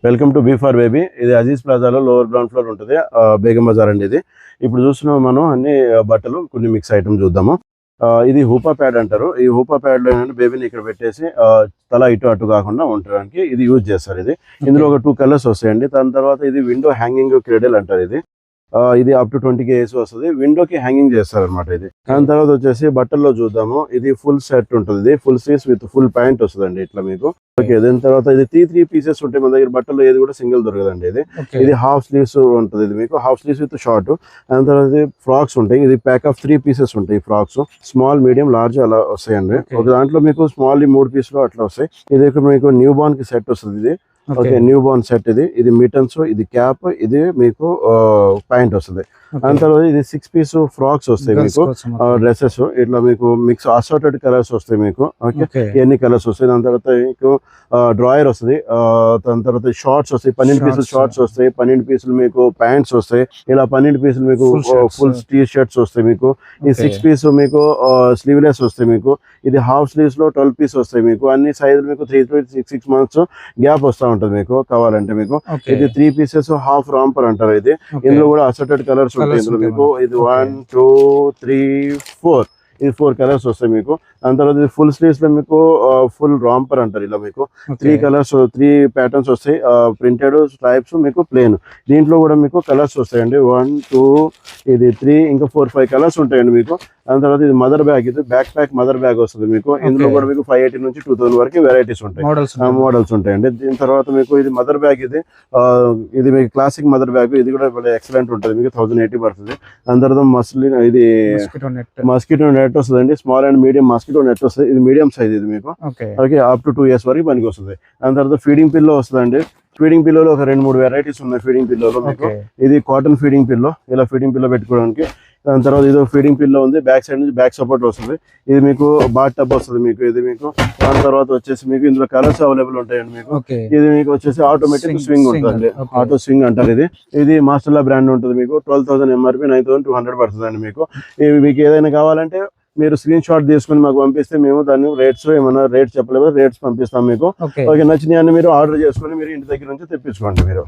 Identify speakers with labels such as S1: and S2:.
S1: Welcome to B for baby. ఇది అజీజ్ ప్లాజాలో lower ground floor ఉంటుంది, బేగం బజార్ అండి. ఇప్పుడు చూస్తున్నాం మనం అన్ని బట్టలు, కొన్ని మిక్స్ ఐటమ్ చూద్దాము. ఇది హూపా ప్యాడ్ అంటారు. ఈ హూపా ప్యాడ్ లో ఏంటంటే బేబీని ఇక్కడ పెట్టేసి తల ఇటు అటు కాకుండా ఉండడానికి ఇది యూజ్ చేస్తారు. ఇందులో ఒక 2 కలర్స్ వస్తాయండి. దాని తర్వాత ఇది విండో హ్యాంగింగ్ క్రెడల్ అంటారు. ఇది అప్ టు 20 kgs వస్తుంది. విండోకి హ్యాంగింగ్ చేస్తారు అనమాట. దాని తర్వాత వచ్చేసి బట్టల్లో చూద్దాము. ఇది ఫుల్ సెట్ ఉంటుంది, full sleeves with full pant వస్తుందండి ఇట్లా మీకు. ఓకే, దాని తర్వాత ఇది 3 పీసెస్ ఉంటాయి మన దగ్గర బట్టల్లో, ఏది కూడా సింగిల్ దొరకదండి. ఇది హాఫ్ స్లీవ్స్ ఉంటుంది, ఇది మీకు హాఫ్ స్లీవ్స్ విత్ షార్ట్. దాని తర్వాత ఫ్రాక్స్ ఉంటాయి. ఇది ప్యాక్ ఆఫ్ 3 పీసెస్ ఉంటాయి ఫ్రాక్స్, స్మాల్ మీడియం లార్జ్ అలా వస్తాయండి. ఒక దాంట్లో మీకు స్మాల్ 3 పీసులు అట్లా వస్తాయి. ఇది మీకు న్యూ బార్న్ కి సెట్ వస్తుంది. Okay, new born set. ఇది మిటన్స్, ఇది క్యాప్, ఇది మీకు ప్యాంట్ వస్తుంది. దాని తర్వాత ఇది 6 పీస్ ఫ్రాక్స్ వస్తాయి మీకు, డ్రెస్సెస్ ఇట్లా మీకు మిక్స్ అసార్టెడ్ కలర్స్ వస్తాయి మీకు. ఓకే, ఎన్ని కలర్స్ వస్తాయి. దాని తర్వాత మీకు డ్రాయర్ వస్తుంది. దాని తర్వాత షార్ట్స్ వస్తాయి, 12 పీసులు షార్ట్స్ వస్తాయి, 12 పీసులు మీకు ప్యాంట్స్ వస్తాయి. ఇలా 12 పీసులు మీకు ఫుల్ టీ షర్ట్స్ వస్తాయి మీకు. ఈ 6 పీస్ మీకు స్లీవ్లెస్ వస్తాయి మీకు. ఇది హాఫ్ స్లీవ్స్ లో 12 పీస్ వస్తాయి మీకు. అన్ని సైజులు మీకు 3 to 6 months గ్యాప్ వస్తా ఉంటుంది మీకు కావాలంటే మీకు. ఇది 3 పీసెస్ హాఫ్ రాంపర్ అంటారు. ఇందులో కూడా అసార్టెడ్ కలర్స్ ఉంటాయి ఇందులో మీకు. ఇది 1 2 3 4 ఇది 4 కలర్స్ వస్తాయి మీకు. దాని తర్వాత ఇది ఫుల్ స్లీవ్స్ లో మీకు ఫుల్ రాంపర్ అంటారు. ఇలా మీకు 3 కలర్స్ 3 ప్యాటర్న్స్ వస్తాయి, ప్రింటెడ్ స్ట్రైప్స్ మీకు ప్లేన్. దీంట్లో కూడా మీకు కలర్స్ వస్తాయండి. 1 2 ఇది 3 ఇంకా 4 5 కలర్స్ ఉంటాయండి మీకు. దాని తర్వాత ఇది మదర్ బ్యాగ్, ఇది బ్యాక్ ప్యాక్ మదర్ బ్యాగ్ వస్తుంది మీకు. ఇందులో కూడా మీకు 580 నుంచి 2000 వరకు వెరైటీస్ ఉంటాయి, మోడల్స్ ఉంటాయండి. దీని తర్వాత మీకు ఇది మదర్ బ్యాగ్, ఇది మీకు క్లాసిక్ మదర్ బ్యాగ్. ఇది కూడా ఎక్సలెంట్ ఉంటుంది మీకు, 1080 పడుతుంది. దాని తర్వాత మస్లిన్, ఇది మస్కిటో నెట్ వస్తుందండి. Small and medium mosquito net వస్తుంది. ఇది మీడియం సైజ్ ఇది మీకు. ఓకే, అప్ టు 2 years వరకు పనికి వస్తుంది. దాని తర్వాత ఫీడింగ్ పిల్లో వస్తుందండి. ఫీడింగ్ పిల్లోలో ఒక 2-3 వెరైటీస్ ఉన్నాయి ఫీడింగ్ పిల్లోలో మీకు. ఇది కాటన్ ఫీడింగ్ పిల్లో, ఇలా ఫీడింగ్ పిల్లో పెట్టుకోవడానికి. దాని తర్వాత ఇది ఫీడింగ్ పిల్లో ఉంది, బ్యాక్ సైడ్ నుంచి బ్యాక్ సపోర్ట్ వస్తుంది. ఇది మీకు బాత్ టబ్ వస్తుంది మీకు. ఇది మీకు దాని తర్వాత వచ్చేసి మీకు ఇందులో కలర్స్ అవైలబుల్ ఉంటాయండి మీకు. ఇది మీకు వచ్చేసి ఆటోమేటిక్ స్వింగ్ ఉంటుంది, ఆటో స్వింగ్ అంటారు. ఇది మాస్టర్లా బ్రాండ్ ఉంటుంది మీకు. 12,000 MRP 9,200 పడుతుందండి మీకు. మీకు ఏదైనా కావాలంటే మీరు స్క్రీన్ షాట్ తీసుకుని మాకు పంపిస్తే మేము దాన్ని ఏమైనా రేట్స్ చెప్పలేము, రేట్స్ పంపిస్తాం మీకు. ఓకే, నచ్చినవి మీరు ఆర్డర్ చేసుకుని మీరు ఇంటి దగ్గర నుంచి తెప్పించుకోండి మీరు.